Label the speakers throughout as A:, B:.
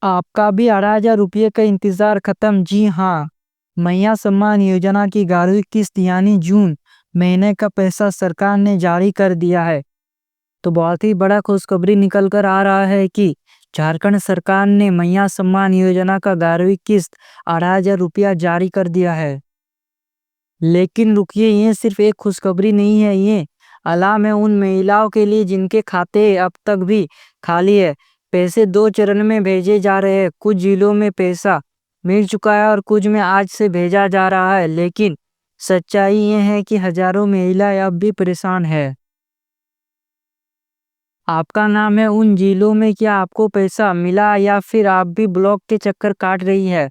A: आपका भी 18,000 रुपये का इंतजार खत्म। जी हाँ, मैया सम्मान योजना की 11वीं किस्त यानी जून महीने का पैसा सरकार ने जारी कर दिया है। तो बहुत ही बड़ा खुशखबरी निकल कर आ रहा है कि झारखंड सरकार ने मैया सम्मान योजना का 11वीं किस्त 18,000 रुपया जारी कर दिया है। लेकिन रुकिए, ये सिर्फ एक खुशखबरी नहीं है, ये अलार्म है उन महिलाओं के लिए जिनके खाते अब तक भी खाली है। पैसे 2 चरण में भेजे जा रहे हैं। कुछ जिलों में पैसा मिल चुका है और कुछ में आज से भेजा जा रहा है। लेकिन सच्चाई ये है कि हजारों महिलाएं अब भी परेशान है। आपका नाम है उन जिलों में, क्या आपको पैसा मिला या फिर आप भी ब्लॉक के चक्कर काट रही है?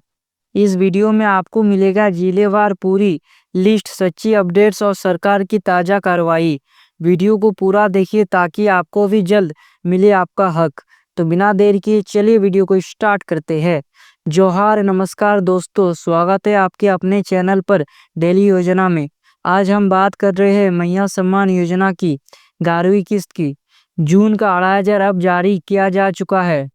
A: इस वीडियो में आपको मिलेगा जिलेवार पूरी लिस्ट, सच्ची अपडेट्स और सरकार की ताज़ा कार्रवाई। वीडियो को पूरा देखिए ताकि आपको भी जल्द मिले आपका हक। तो बिना देर किए चलिए वीडियो को स्टार्ट करते हैं। जोहार, नमस्कार दोस्तों, स्वागत है आपके अपने चैनल पर डेली योजना में। आज हम बात कर रहे हैं मैया सम्मान योजना की 11वीं किस्त की। जून का 18,000 अब जारी किया जा चुका है।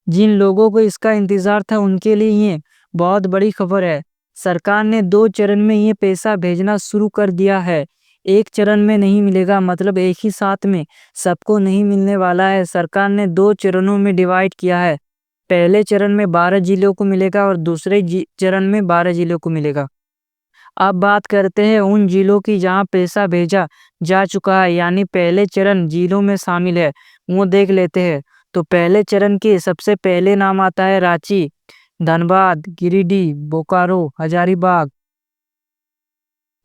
A: जिन लोगों को इसका इंतजार था उनके लिए ये बहुत बड़ी खबर है। सरकार ने 2 चरण में ये पैसा भेजना शुरू कर दिया है। एक चरण में नहीं मिलेगा, मतलब एक ही साथ में सबको नहीं मिलने वाला है। सरकार ने 2 चरणों में डिवाइड किया है। पहले चरण में 12 जिलों को मिलेगा और दूसरे चरण में 12 जिलों को मिलेगा। अब बात करते हैं उन जिलों की जहां पैसा भेजा जा चुका है, यानी पहले चरण जिलों में शामिल है, वो देख लेते हैं। तो पहले चरण के सबसे पहले नाम आता है रांची, धनबाद, गिरिडीह, बोकारो, हजारीबाग,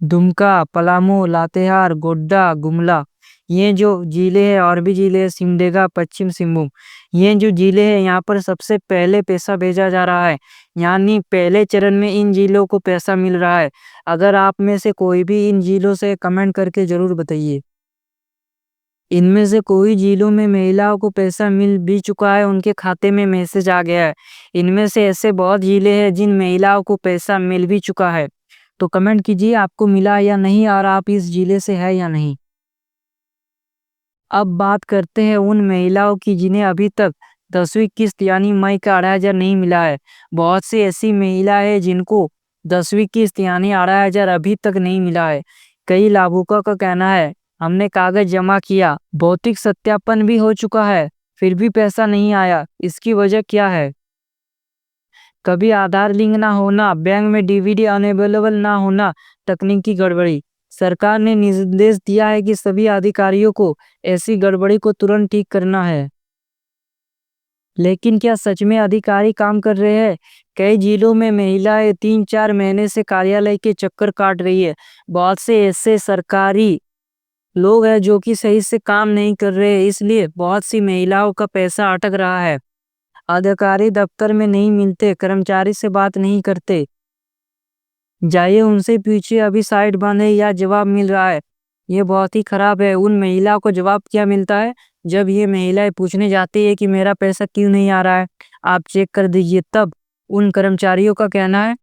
A: दुमका, पलामू, लातेहार, गोड्डा, गुमला। ये जो जिले हैं, और भी जिले हैं, सिमडेगा, पश्चिम सिंहभूम। ये जो जिले हैं यहाँ पर सबसे पहले पैसा भेजा जा रहा है, यानी पहले चरण में इन जिलों को पैसा मिल रहा है। अगर आप में से कोई भी इन जिलों से कमेंट करके जरूर बताइए इनमें से कोई जिलों में महिलाओं को पैसा मिल भी चुका है, उनके खाते में मैसेज आ गया है। इनमें से ऐसे बहुत जिले हैं जिन महिलाओं को पैसा मिल भी चुका है। तो कमेंट कीजिए आपको मिला या नहीं और आप इस जिले से है या नहीं। अब बात करते हैं उन महिलाओं की जिन्हें अभी तक 10वीं किस्त यानी मई का 18,000 नहीं मिला है। बहुत सी ऐसी महिला है जिनको 10वीं किस्त यानी 18,000 अभी तक नहीं मिला है। कई लाभुकों का कहना है हमने कागज जमा किया, भौतिक सत्यापन भी हो चुका है, फिर भी पैसा नहीं आया। इसकी वजह क्या है? कभी आधार लिंक ना होना, बैंक में डीवीडी अनअवेलेबल ना होना, तकनीकी गड़बड़ी। सरकार ने निर्देश दिया है कि सभी अधिकारियों को ऐसी गड़बड़ी को तुरंत ठीक करना है। लेकिन क्या सच में अधिकारी काम कर रहे हैं? कई जिलों में महिलाएं 3-4 महीने से कार्यालय के चक्कर काट रही है। बहुत से ऐसे सरकारी लोग हैं जो कि सही से काम नहीं कर रहे हैं, इसलिए बहुत सी महिलाओं का पैसा अटक रहा है। अधिकारी दफ्तर में नहीं मिलते, कर्मचारी से बात नहीं करते, जाइए उनसे पूछिए अभी साइट बंद है या जवाब मिल रहा है। ये बहुत ही खराब है। उन महिलाओं को जवाब क्या मिलता है? जब ये महिलाएं पूछने जाती है कि मेरा पैसा क्यों नहीं आ रहा है, आप चेक कर दीजिए, तब उन कर्मचारियों का कहना है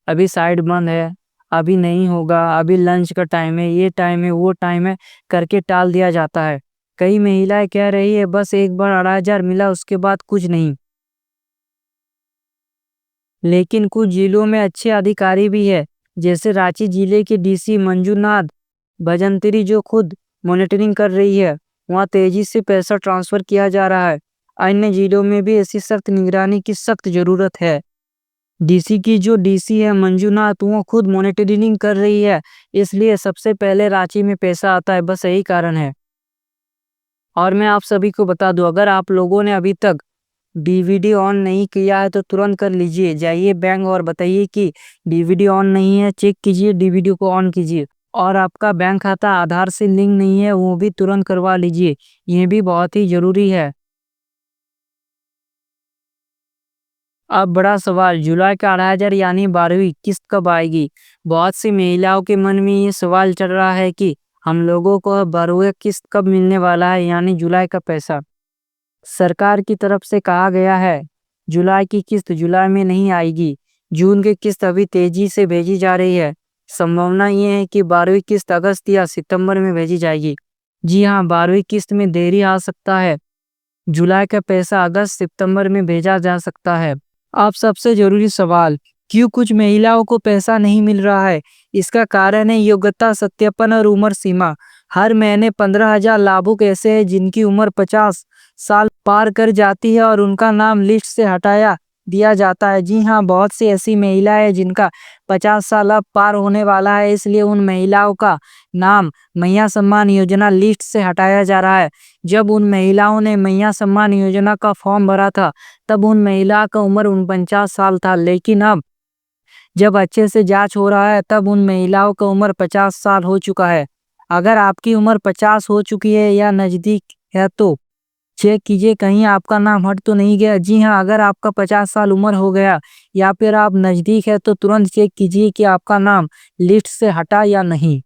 A: अभी साइट बंद है, अभी नहीं होगा, अभी लंच का टाइम है, ये टाइम है, वो टाइम है करके टाल दिया जाता है। कई महिलाएं कह रही है बस एक बार 18,000 मिला, उसके बाद कुछ नहीं। लेकिन कुछ जिलों में अच्छे अधिकारी भी है, जैसे रांची जिले के डीसी मंजूनाथ भजंत्री जो खुद मॉनिटरिंग कर रही है। वहां तेजी से पैसा ट्रांसफर किया जा रहा है। अन्य जिलों में भी ऐसी सख्त निगरानी की सख्त जरूरत है। डीसी है मंजूनाथ, वो खुद मॉनिटरिंग कर रही है, इसलिए सबसे पहले रांची में पैसा आता है, बस यही कारण है। और मैं आप सभी को बता दूं, अगर आप लोगों ने अभी तक डीवीडी ऑन नहीं किया है तो तुरंत कर लीजिए। जाइए बैंक और बताइए कि डीवीडी ऑन नहीं है, चेक कीजिए, डीवीडी को ऑन कीजिए। और आपका बैंक खाता आधार से लिंक नहीं है, वो भी तुरंत करवा लीजिए, ये भी बहुत ही जरूरी है। अब बड़ा सवाल, जुलाई का 18,000 यानी 12वीं किस्त कब आएगी? बहुत सी महिलाओं के मन में ये सवाल चल रहा है कि हम लोगों को 12वीं किस्त कब मिलने वाला है, यानी जुलाई का पैसा। सरकार की तरफ से कहा गया है जुलाई की किस्त जुलाई में नहीं आएगी, जून की किस्त अभी तेजी से भेजी जा रही है। संभावना ये है कि 12वीं किस्त अगस्त या सितंबर में भेजी जाएगी। जी हाँ, 12वीं किस्त में देरी आ सकता है। जुलाई का पैसा अगस्त सितंबर में भेजा जा सकता है। अब सबसे जरूरी सवाल, क्यों कुछ महिलाओं को पैसा नहीं मिल रहा है? इसका कारण है योग्यता सत्यापन और उम्र सीमा। हर महीने 15,000 लाभुक ऐसे हैं जिनकी उम्र 50 साल पार कर जाती है और उनका नाम लिस्ट से हटाया दिया जाता है। जी हाँ, बहुत सी ऐसी महिलाएं हैं जिनका 50 साल अब पार होने वाला है, इसलिए उन महिलाओं का नाम मैया सम्मान योजना लिस्ट से हटाया जा रहा है। जब उन महिलाओं ने मैया सम्मान योजना का फॉर्म भरा था, तब उन महिला का उम्र 49 साल था, लेकिन अब जब अच्छे से जांच हो रहा है, तब उन महिलाओं का उम्र 50 साल हो चुका है। अगर आपकी उम्र 50 हो चुकी है या नज़दीक है तो चेक कीजिए कहीं आपका नाम हट तो नहीं गया। जी हाँ, अगर आपका 50 साल उम्र हो गया या फिर आप नज़दीक है तो तुरंत चेक कीजिए कि आपका नाम लिस्ट से हटा या नहीं।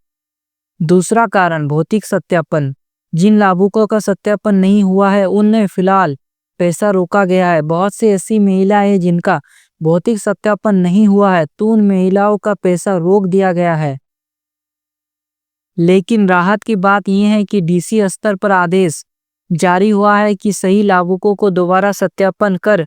A: दूसरा कारण, भौतिक सत्यापन। जिन लाभुकों का सत्यापन नहीं हुआ है उनने फिलहाल पैसा रोका गया है। बहुत सी ऐसी महिलाएं हैं जिनका भौतिक सत्यापन नहीं हुआ है, तो उन महिलाओं का पैसा रोक दिया गया है। लेकिन राहत की बात यह है कि डीसी स्तर पर आदेश जारी हुआ है कि सही लाभुकों को दोबारा सत्यापन कर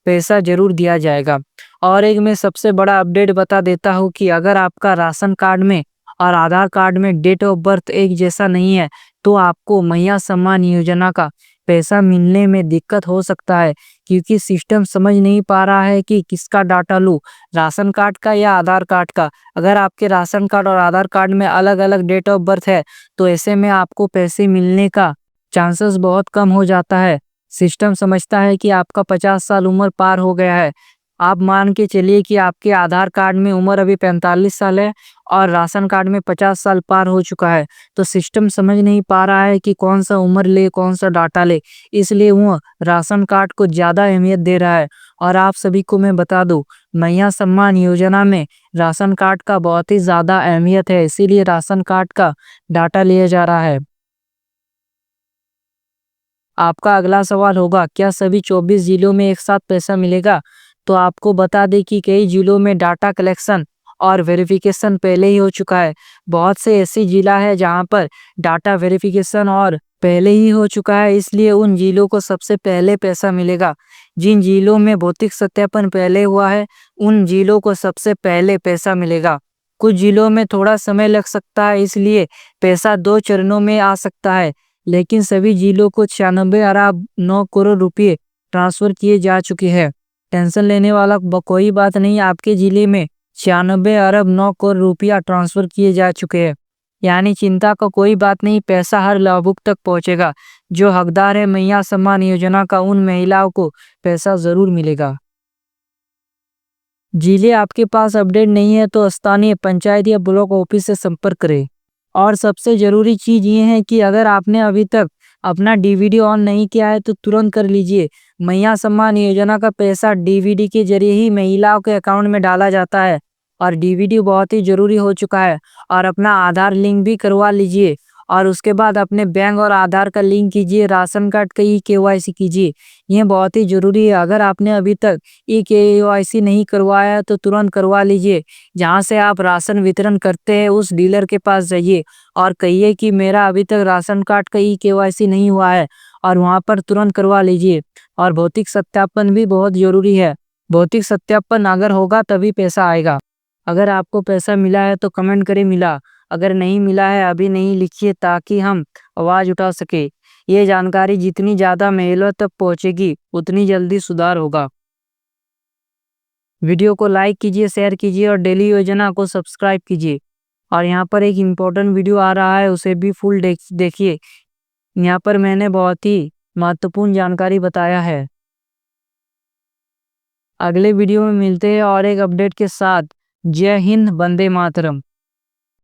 A: पैसा जरूर दिया जाएगा। और एक मैं सबसे बड़ा अपडेट बता देता हूँ कि अगर आपका राशन कार्ड में और आधार कार्ड में डेट ऑफ बर्थ एक जैसा नहीं है, तो आपको मैया सम्मान योजना का पैसा मिलने में दिक्कत हो सकता है, क्योंकि सिस्टम समझ नहीं पा रहा है कि किसका डाटा लूँ, राशन कार्ड का या आधार कार्ड का। अगर आपके राशन कार्ड और आधार कार्ड में अलग अलग डेट ऑफ बर्थ है, तो ऐसे में आपको पैसे मिलने का चांसेस बहुत कम हो जाता है। सिस्टम समझता है कि आपका 50 साल उम्र पार हो गया है। आप मान के चलिए कि आपके आधार कार्ड में उम्र अभी 45 साल है और राशन कार्ड में 50 साल पार हो चुका है, तो सिस्टम समझ नहीं पा रहा है कि कौन सा उम्र ले, कौन सा डाटा ले, इसलिए वो राशन कार्ड को ज़्यादा अहमियत दे रहा है। और आप सभी को मैं बता दूं, मैया सम्मान योजना में राशन कार्ड का बहुत ही ज़्यादा अहमियत है, इसीलिए राशन कार्ड का डाटा लिया जा रहा है। आपका अगला सवाल होगा, क्या सभी 24 जिलों में एक साथ पैसा मिलेगा? तो आपको बता दें कि कई जिलों में डाटा कलेक्शन और वेरिफिकेशन पहले ही हो चुका है। बहुत से ऐसी जिला है जहां पर डाटा वेरिफिकेशन और पहले ही हो चुका है, इसलिए उन जिलों को सबसे पहले पैसा मिलेगा। जिन जिलों में भौतिक सत्यापन पहले हुआ है, उन जिलों को सबसे पहले पैसा मिलेगा। कुछ जिलों में थोड़ा समय लग सकता है, इसलिए पैसा 2 चरणों में आ सकता है, लेकिन सभी जिलों को 96 अरब 9 करोड़ रुपए ट्रांसफर किए जा चुके हैं। टेंशन लेने वाला कोई बात नहीं, आपके जिले में 96 अरब 9 करोड़ रुपया ट्रांसफर किए जा चुके हैं, यानी चिंता का कोई बात नहीं, पैसा हर लाभुक तक पहुंचेगा। जो हकदार है मैया सम्मान योजना का, उन महिलाओं को पैसा जरूर मिलेगा। जिले आपके पास अपडेट नहीं है तो स्थानीय पंचायत या ब्लॉक ऑफिस से संपर्क करें। और सबसे ज़रूरी चीज़ ये है कि अगर आपने अभी तक अपना डीवीडी ऑन नहीं किया है तो तुरंत कर लीजिए। मैया सम्मान योजना का पैसा डीवीडी के जरिए ही महिलाओं के अकाउंट में डाला जाता है और डीवीडी बहुत ही ज़रूरी हो चुका है। और अपना आधार लिंक भी करवा लीजिए और उसके बाद अपने बैंक और आधार का लिंक कीजिए, राशन कार्ड का केवाईसी कीजिए, ये बहुत ही ज़रूरी है। अगर आपने अभी तक केवाईसी नहीं करवाया तो तुरंत करवा लीजिए। जहाँ से आप राशन वितरण करते हैं उस डीलर के पास जाइए और कहिए कि मेरा अभी तक राशन कार्ड का केवाईसी नहीं हुआ है, और वहाँ पर तुरंत करवा लीजिए। और भौतिक सत्यापन भी बहुत ज़रूरी है। भौतिक सत्यापन अगर होगा तभी पैसा आएगा। अगर आपको पैसा मिला है तो कमेंट करें मिला, अगर नहीं मिला है अभी नहीं लिखिए, ताकि हम आवाज़ उठा सके। ये जानकारी जितनी ज़्यादा महिलाओं तक पहुँचेगी उतनी जल्दी सुधार होगा। वीडियो को लाइक कीजिए, शेयर कीजिए और डेली योजना को सब्सक्राइब कीजिए। और यहाँ पर एक इम्पोर्टेंट वीडियो आ रहा है, उसे भी फुल देखिए। यहाँ पर मैंने बहुत ही महत्वपूर्ण जानकारी बताया है। अगले वीडियो में मिलते हैं और एक अपडेट के साथ। जय हिंद, वंदे मातरम।